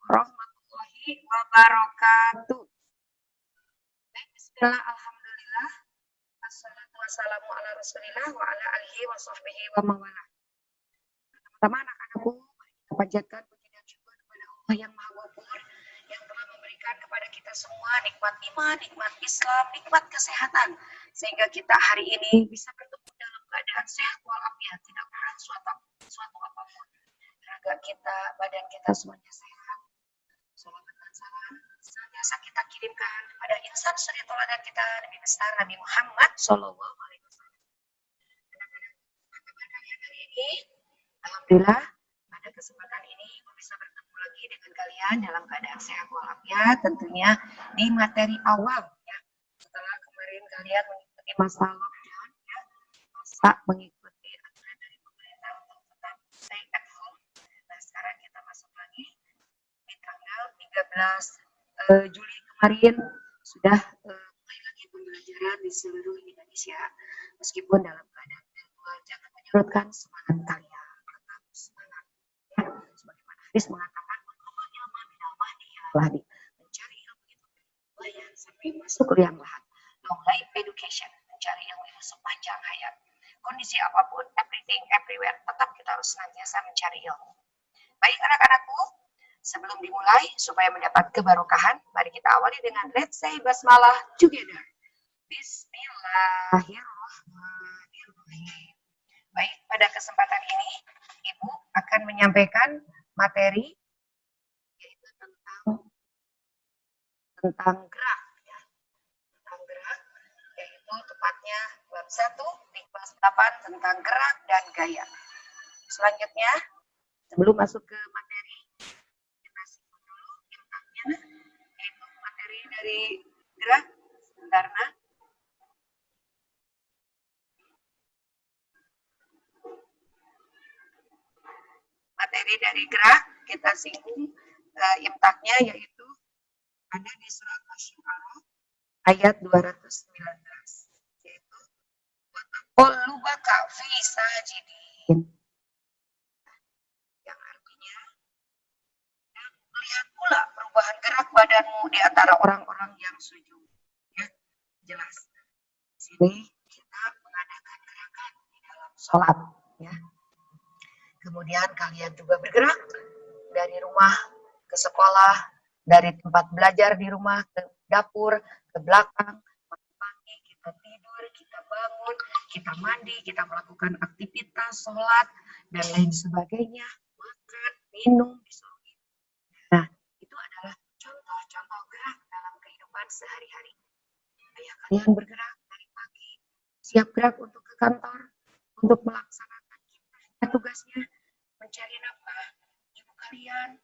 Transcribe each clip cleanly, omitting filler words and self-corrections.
Warahmatullahi wabarakatuh. Baik, bismillah, alhamdulillah. Assalatu wassalamu ala rasulillah wa ala alihi wa sahbihi wa mawala. Pertama anak-anakku, kita panjatkan puji dan syukur kepada Allah yang Maha Ghafur yang telah memberikan kepada kita semua nikmat iman, nikmat Islam, nikmat kesehatan sehingga kita hari ini bisa bertemu dalam keadaan sehat walafiat, tidak kurang suatu apapun. Raga kita, badan kita semuanya sehat. Selamat dan salam senantiasa kita kirimkan kepada insan suri tauladan kita Nabi besar Nabi Muhammad Sallallahu Alaihi Wasallam. Anak-anak, kabar kalian hari ini? Alhamdulillah pada kesempatan ini bisa bertemu lagi dengan kalian dalam keadaan sehat walafiat, tentunya di materi awal ya. Setelah kemarin kalian mengikuti masa lockdown ya, masa mengikuti aturan dari pemerintah untuk tetap stay at home. Nah sekarang kita masuk lagi di tanggal 13 Juli kemarin sudah mulai lagi pembelajaran di seluruh Indonesia meskipun dalam keadaan virtual. Jangan menyurutkan semangat kalian. Sebagaimana hadis mengatakan mencari ilmu itu bayan sampai masuk ke liang lahat. Long life education, mencari ilmu itu sepanjang hayat. Kondisi apapun, everything, everywhere, tetap kita harus senantiasa mencari ilmu. Baik anak-anakku, sebelum dimulai supaya mendapat kebarokahan, mari kita awali dengan let's say basmalah together. Bismillahirrahmanirrahim. Baik, pada kesempatan ini Ibu akan menyampaikan materi yaitu tentang gerak ya. Tentang gerak yaitu tepatnya bab 1 di kelas 8 tentang gerak dan gaya. Selanjutnya sebelum masuk ke materi kita simak dulu intangnya yaitu materi dari gerak sebentar nah. Materi dari gerak kita singgung imtaknya yaitu ada di surat Asy-Syu'ara ayat 219 yaitu qulubaka fi sajidin, yang artinya dan melihat pula perubahan gerak badanmu di antara orang-orang yang sujud ya, jelas di sini kita mengadakan gerakan di dalam sholat ya. Kemudian kalian juga bergerak dari rumah ke sekolah, dari tempat belajar di rumah ke dapur, ke belakang, pagi kita tidur, kita bangun, kita mandi, kita melakukan aktivitas, sholat, dan lain sebagainya, makan, minum, disuruh. Nah, itu adalah contoh-contoh gerak dalam kehidupan sehari-hari. Ayah kalian bergerak dari pagi, siap gerak untuk ke kantor, untuk melaksanakan tugasnya, mencari nafkah, ibu kalian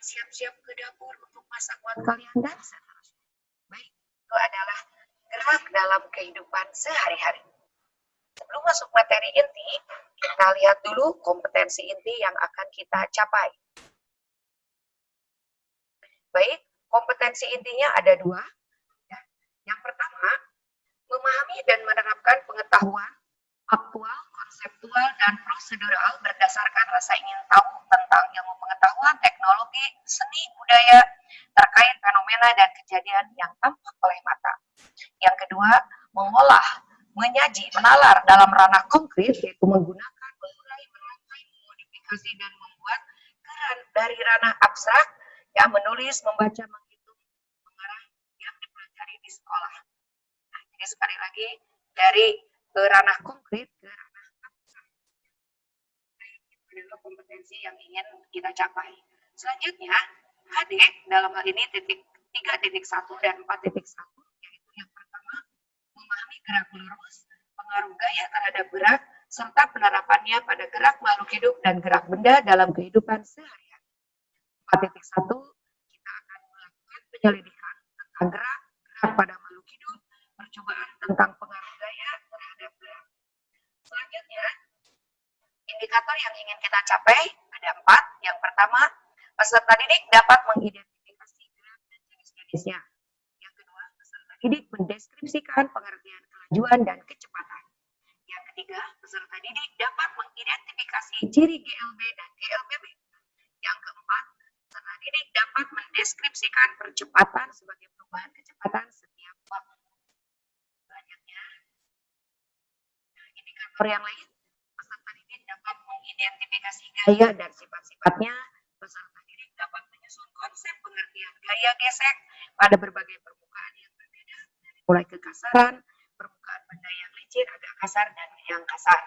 siap-siap ke dapur untuk masak buat kalian dan seterusnya. Baik, itu adalah gerak dalam kehidupan sehari-hari. Sebelum masuk materi inti, kita lihat dulu kompetensi inti yang akan kita capai. Baik, kompetensi intinya ada 2. Ya. Yang pertama, memahami dan menerapkan pengetahuan aktual, konseptual, dan prosedural berdasarkan rasa ingin tahu tentang ilmu pengetahuan, teknologi, seni, budaya, terkait fenomena dan kejadian yang tampak oleh mata. Yang kedua, mengolah, menyaji, menalar dalam ranah konkret, yaitu menggunakan, mengurai, merangkai, memodifikasi, dan membuat keran dari ranah abstrak, yang menulis, membaca, menghitung, mengarah yang dipelajari di sekolah. Nah, jadi sekali lagi, dari ranah konkret ke ranah abstrak. Itu adalah kompetensi yang ingin kita capai. Selanjutnya, HD dalam hal ini titik 3.1 dan 4.1, yaitu yang pertama, memahami gerak lurus, pengaruh gaya terhadap gerak, serta penerapannya pada gerak makhluk hidup dan gerak benda dalam kehidupan sehari-hari. 4.1 kita akan melakukan penyelidikan tentang gerak pada makhluk hidup, percobaan tentang pengaruh gaya terhadap gerak. Selanjutnya, indikator yang ingin kita capai ada 4. Yang pertama, peserta didik dapat mengidentifikasi gerak dan jenis-jenisnya. Yang kedua, peserta didik mendeskripsikan pengertian kelajuan dan kecepatan. Yang ketiga, peserta didik dapat mengidentifikasi ciri GLB dan GLBB. Yang keempat, peserta didik dapat mendeskripsikan percepatan sebagai perubahan kecepatan setiap waktu. Selanjutnya, indikator yang lain, peserta didik dapat mengidentifikasi gaya dan sifat-sifatnya. Peserta didik dapat menyusun konsep pengertian gaya gesek pada berbagai permukaan yang berbeda, mulai kekasaran, permukaan benda yang licin, agak kasar, dan yang kasar.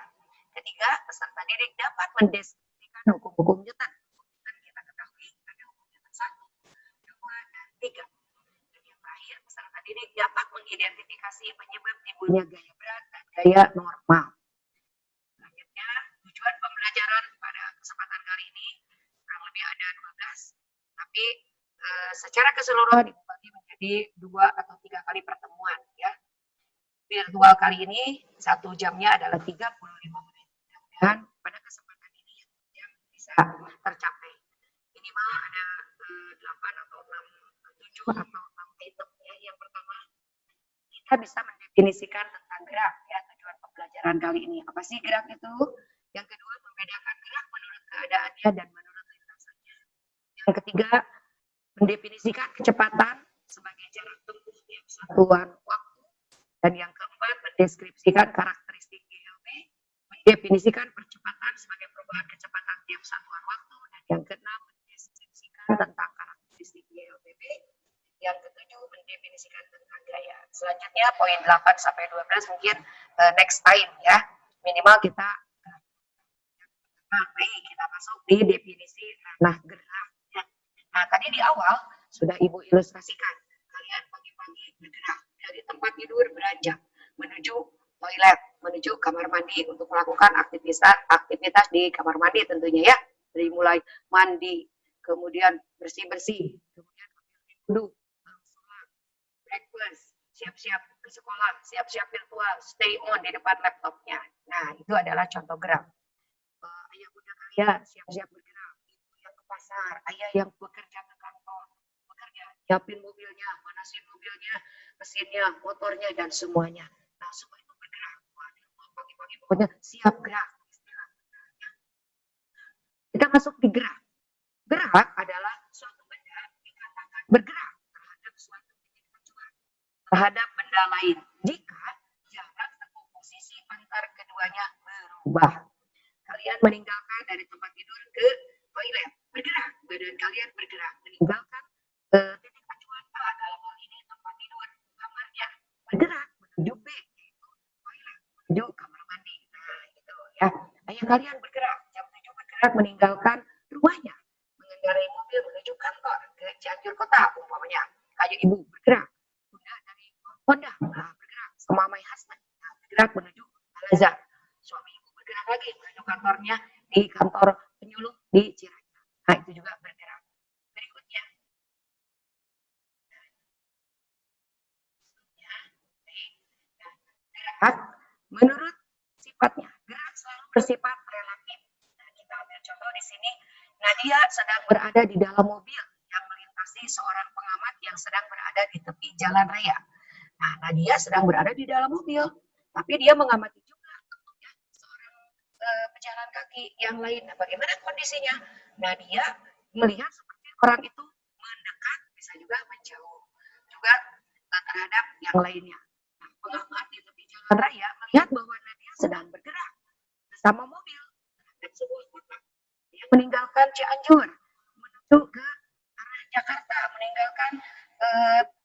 Ketiga, peserta didik dapat mendeskripsikan hukum-hukum Newton. Kita ketahui ada hukum Newton 1, 2, dan 3. Dan yang terakhir, peserta didik dapat mengidentifikasi penyebab timbulnya gaya berat dan gaya normal. Selanjutnya, tujuan pembelajaran pada kesempatan kali ini kurang lebih ada 12, tapi secara keseluruhan dibagi menjadi 2 atau 3 kali pertemuan ya. Virtual kali ini 1 jamnya adalah 35 menit. Dan pada kesempatan ini yang bisa tercapai. Minimal ada 8 atau 6, 7 atau 6 item ya. Yang pertama, kita bisa mendefinisikan tentang gerak ya, tujuan pembelajaran kali ini. Apa sih gerak itu? Yang kedua, membedakan gerak menurut keadaannya dan menurut lintasannya. Yang ketiga, mendefinisikan kecepatan sebagai jarak tempuh yang satuan waktu. Dan yang keempat, mendeskripsikan karakteristik GLB, mendefinisikan percepatan sebagai perubahan kecepatan tiap satuan waktu. Dan yang keenam, mendeskripsikan tentang karakteristik GLBB. Yang ketujuh, mendefinisikan tentang gaya. Selanjutnya, poin 8 sampai 12 mungkin next time ya. Minimal kita kita masuk di definisi ranah gerak. Ya. Nah, tadi di awal sudah Ibu ilustrasikan. Kalian pagi-pagi bergerak dari tempat tidur beranjak menuju toilet, menuju kamar mandi untuk melakukan aktivitas di kamar mandi tentunya ya. Dari mulai mandi, kemudian bersih-bersih, kemudian duduk, breakfast, siap-siap ke sekolah, siap-siap virtual, stay on di depan laptopnya. Nah, itu adalah contoh gerak. Ayah bunda kalian siap-siap bergerak, ibu yang ke pasar, ayah yang bekerja ke kantor, bekerja, siapin mobilnya, manasin mobilnya, mesinnya, motornya, dan semuanya. Nah, semua itu bergerak. Pagi-pagi pokoknya siap gerak. Kita masuk di gerak. Gerak adalah suatu benda dikatakan bergerak terhadap suatu tujuan, terhadap benda lain jika jarak atau posisi antar keduanya berubah. Kalian meninggalkan dari tempat tidur ke toilet, bergerak, badan kalian bergerak, meninggalkan titik acuan A dalam hal ini tempat tidur, kamarnya, bergerak menuju B, yaitu toilet, menuju kamar mandi. Nah, itu ya. Ayah kalian bergerak, jam 7 bergerak meninggalkan rumahnya, mengendarai mobil menuju kantor ke Cianjur Kota umpamanya. Kayak ibu bergerak, bunda dari Honda, bergerak sama my husband, bergerak menuju Al-Azhar. Suami ibu bergerak lagi menuju kantornya di kantor penyuluh di Ciracas. Nah, itu juga bergerak. Berikutnya, gerak menurut sifatnya. Gerak selalu bersifat relatif. Nah, kita ambil contoh di sini. Nadia sedang berada di dalam mobil yang melintasi seorang pengamat yang sedang berada di tepi jalan raya. Nah, Nadia sedang berada di dalam mobil, tapi dia mengamati juga seorang pejalan kaki yang lain. Nah, bagaimana kondisinya? Nadia melihat seperti orang itu mendekat, bisa juga menjauh, juga terhadap yang lainnya. Nah, pengamat di tepi jalan raya melihat bahwa Nadia sedang bergerak bersama mobil dan sebuah kota. Dia meninggalkan Cianjur menuju ke arah Jakarta, meninggalkan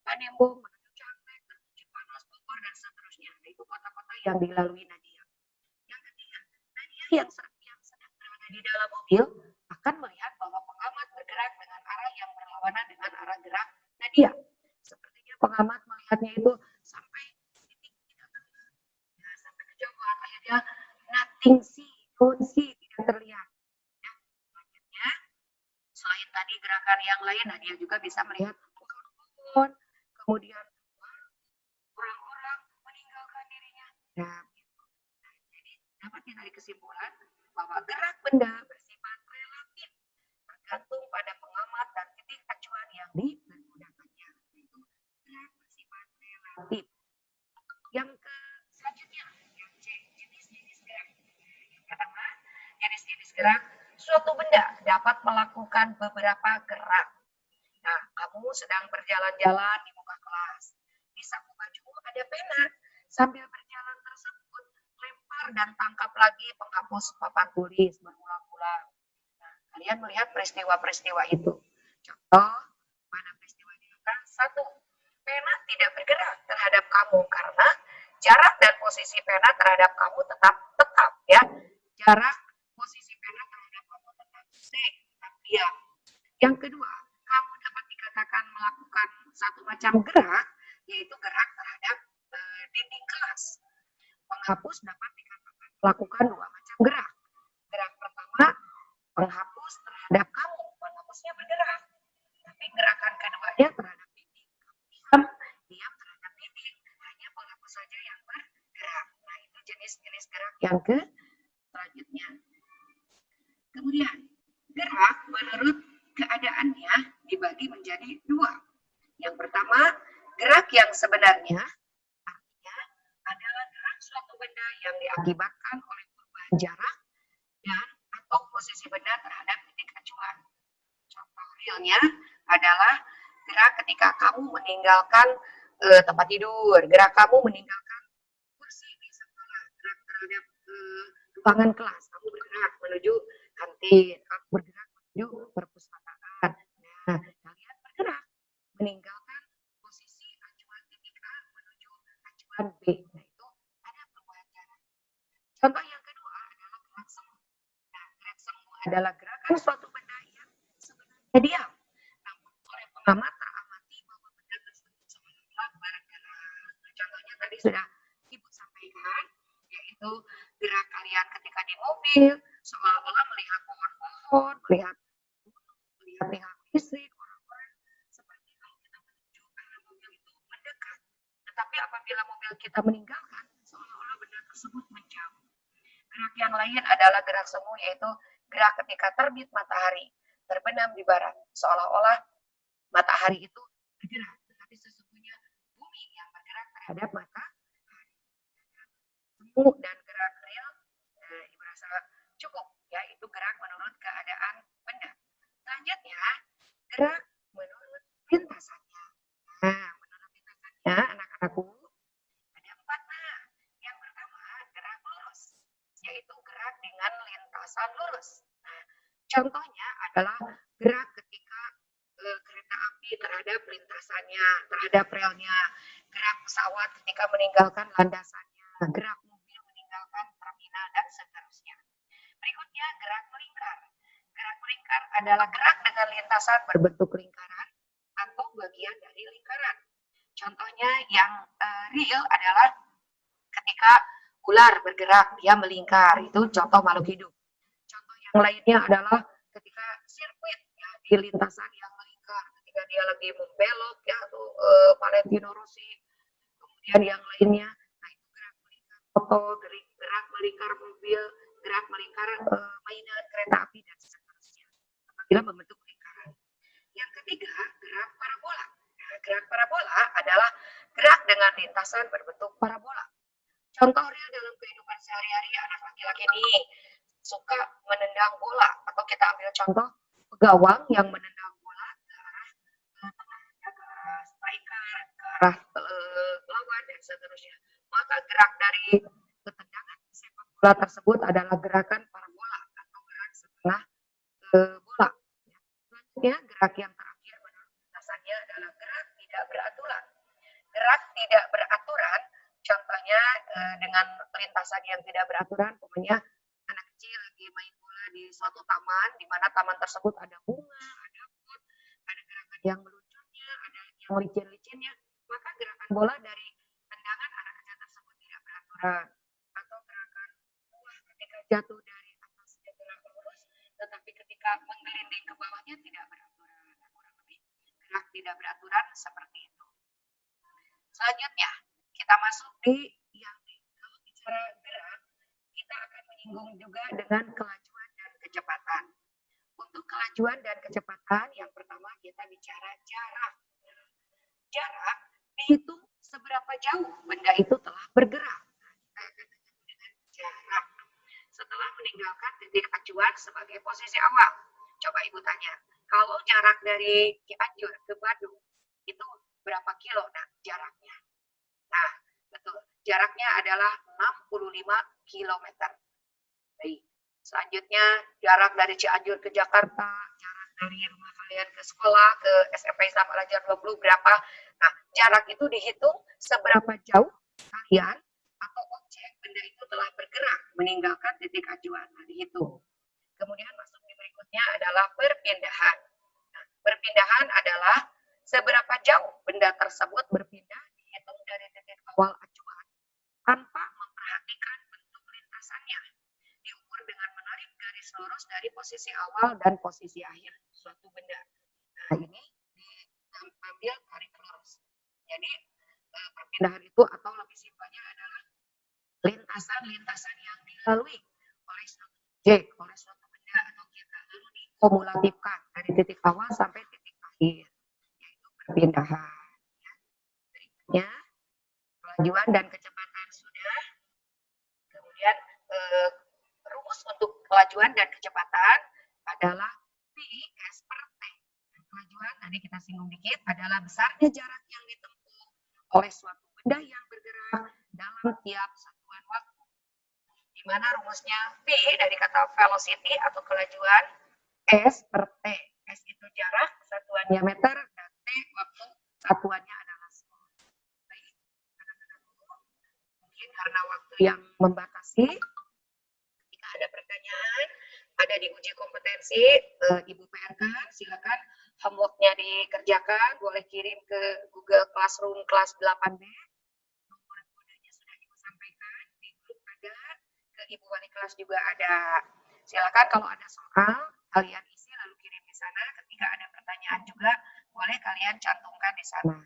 Palembang menuju Cakep, menuju Cipanas, Bogor, dan seterusnya. Nah, itu kota-kota yang dilalui Nadia. Yang ketiga, Nadia yang sedang berada di dalam mobil akan melihat bahwa pengamat bergerak dengan arah yang berlawanan dengan arah gerak Nadia. Sepertinya pengamat melihatnya itu sampai titik tidak terlihat. Nah, sampai kejauhan akhirnya nothing see, don't see, tidak terlihat. Ya, selanjutnya, selain tadi gerakan yang lain, nah dia juga bisa melihat pohon, kemudian orang-orang meninggalkan dirinya. Nah, jadi dapat ditarik kesimpulan bahwa gerak benda bersifat relatif, tergantung pada pengamat dan titik acuan yang digunakannya. Itu gerak bersifat relatif. Yang selanjutnya, yang C, jenis-jenis gerak. Yang pertama, jenis-jenis gerak. Suatu benda dapat melakukan beberapa gerak. Nah, kamu sedang berjalan-jalan di muka kelas. Di saku bajumu ada pena. Sambil berjalan tersebut, lempar dan tangkap lagi penghapus papan tulis berulang-ulang. Nah, kalian melihat peristiwa-peristiwa itu. Contoh, pada peristiwa ini, satu, pena tidak bergerak terhadap kamu karena jarak dan posisi pena terhadap kamu tetap ya. Jarak posisi pena terhadap kamu tetap diam. Yang kedua, kamu dapat dikatakan melakukan satu macam gerak, yaitu gerak terhadap dinding kelas. Penghapus dapat dikatakan melakukan dua macam gerak. Gerak pertama, penghapus terhadap kamu, penghapusnya bergerak. Tapi gerakan keduanya terhadap dinding. Diam terhadap dinding, hanya penghapus saja yang bergerak. Nah, itu jenis-jenis gerak yang selanjutnya. Kemudian, gerak menurut keadaannya dibagi menjadi dua. Yang pertama, gerak yang sebenarnya, artinya adalah gerak suatu benda yang diakibatkan oleh perubahan jarak dan atau posisi benda terhadap titik acuan. Contoh realnya adalah gerak ketika kamu meninggalkan tempat tidur, gerak kamu meninggalkan kursi di sekolah, gerak terhadap ruangan kelas, kamu bergerak menuju kantin, kamu bergerak menuju perpustakaan. Nah, kalian bergerak meninggalkan posisi acuan titik A menuju acuan B. Nah, itu ada perubahan jarak. Contoh yang kedua adalah gerak semu. Nah, gerak semu adalah gerakan suatu benda yang sebenarnya diam. Namun oleh pengamat teramati bahwa benda tersebut seolah-olah bergerak. Contohnya tadi sudah Ibu sampaikan, yaitu gerak kalian ketika di mobil, seolah-olah melihat pohon-pohon, melihat tiang listrik, orang-orang seperti kalau kita menuju arah mobil itu mendekat. Tetapi apabila mobil kita meninggalkan, seolah-olah benda tersebut menjauh. Gerak yang lain adalah gerak semu, yaitu gerak ketika terbit matahari, terbenam di barat, seolah-olah matahari itu bergerak, tetapi sesungguhnya bumi yang bergerak terhadap matahari. Semu dan gerak real, Ibu rasa cukup, ya, itu gerak menurut keadaan benda. Selanjutnya, gerak menurut lintasannya. Nah, menurut lintasannya, anak-anakku, ada 4. Nah, yang pertama, gerak lurus, yaitu gerak dengan lintasan lurus. Nah, contohnya adalah gerak ketika kereta api terhadap lintasannya, terhadap relnya, gerak pesawat ketika meninggalkan landasannya, gerak mobil meninggalkan terminal, dan seterusnya. Berikutnya, gerak melingkar. Gerak melingkar adalah gerak dengan lintasan berbentuk lingkaran atau bagian dari lingkaran. Contohnya yang real adalah ketika ular bergerak, dia melingkar. Itu contoh makhluk hidup. Contoh yang lainnya adalah ketika sirkuit, ya, di lintasan yang melingkar. Ketika dia lagi membelok, ya, atau Valentino Rossi. Kemudian yang lainnya, nah itu gerak melingkar motor, gerak melingkar mobil, gerak melingkar mainan kereta api, dan seterusnya. Apabila membentuk lingkaran. Yang ketiga, gerak parabola. Nah, gerak parabola adalah gerak dengan lintasan berbentuk parabola. Contoh real dalam kehidupan sehari-hari, anak laki-laki ini suka menendang bola, atau kita ambil contoh gawang yang menendang bola ke arah striker, ke arah lawan, dan seterusnya. Maka gerak dari ketendangan sepak bola tersebut adalah gerakan parabola atau gerak setelah bola. Selanjutnya, gerak yang terakhir menurut lintasannya adalah gerak tidak beraturan. Gerak tidak beraturan, contohnya dengan lintasan yang tidak beraturan, pokoknya anak kecil lagi main bola di suatu taman, di mana taman tersebut ada bunga, ada pot, ada gerakan yang meluncurnya, ada yang licin-licinnya, maka gerakan bola dari tendangan anak kecil tersebut tidak beraturan. Atau gerakan buah ketika jatuh dari atas gerak lurus, tetapi ketika ketika menggelinding ke bawahnya tidak beraturan. Kurang lebih gerak tidak beraturan seperti itu. Selanjutnya, kita masuk di yang kalau bicara gerak, kita akan menyinggung juga dengan kelajuan dan kecepatan. Untuk kelajuan dan kecepatan, yang pertama kita bicara jarak. Jarak dihitung seberapa jauh benda itu telah bergerak. Kita akan dengan jarak. Setelah meninggalkan titik acuan sebagai posisi awal. Coba Ibu tanya, kalau jarak dari Cianjur ke Bandung, itu berapa kilo nah jaraknya? Nah, betul. Jaraknya adalah 65 kilometer. Baik. Selanjutnya, jarak dari Cianjur ke Jakarta, jarak dari rumah kalian ke sekolah, ke SMP Islam Al Azhar 20 berapa. Nah, jarak itu dihitung seberapa jauh kalian atau objek benda itu telah bergerak meninggalkan titik acuan. Nah, dihitung. Kemudian masuk di berikutnya adalah perpindahan. Nah, perpindahan adalah seberapa jauh benda tersebut berpindah dihitung dari titik awal acuan tanpa memperhatikan bentuk lintasannya. Diukur dengan menarik garis lurus dari posisi awal dan posisi akhir suatu benda. Nah, ini diambil tarik lurus. Jadi perpindahan itu atau lebih simpelnya adalah lintasan-lintasan yang dilalui oleh suatu objek, oleh suatu benda atau kita lalu dikumulatifkan dari titik awal sampai titik akhir, yaitu perpindahan. Berikutnya, kelajuan dan kecepatan sudah. Kemudian rumus untuk kelajuan dan kecepatan adalah P/S per T. Kelajuan tadi kita singgung dikit adalah besarnya jarak yang ditempuh oleh suatu benda yang bergerak dalam tiap satuan waktu. Di mana rumusnya P dari kata velocity atau kelajuan, S per T. S itu jarak, satuannya meter, dan T waktu, satuannya adalah sekon. Baik, mungkin karena waktu yang membatasi, jika ada pertanyaan, ada di uji kompetensi, Ibu PRK, silakan homework-nya dikerjakan, boleh kirim ke Google Classroom kelas 8B. Nomor kodenya sudah Ibu sampaikan, di grup ada, ke Ibu Wali kelas juga ada. Silakan kalau ada soal, kalian isi lalu kirim di sana. Ketika ada pertanyaan juga, boleh kalian cantumkan di sana.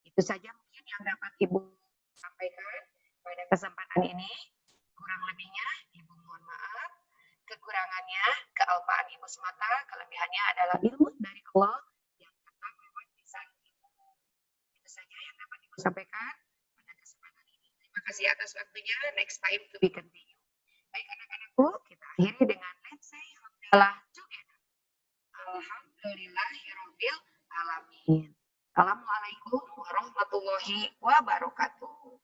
Itu saja mungkin yang dapat Ibu sampaikan pada kesempatan ini. Kurang lebihnya, Ibu mohon maaf. Kekurangannya, kealpaan Ibu semata, kelebihannya adalah ilmu dari Allah yang tetap lewat lisan Ibu. Itu saja yang dapat Ibu sampaikan pada kesempatan ini. Terima kasih atas waktunya. Next time to be continue. Baik anak-anakku, kita akhiri dengan let's say Alhamdulillah together. Alhamdulillahirabbil alamin. Assalamualaikum warahmatullahi wabarakatuh.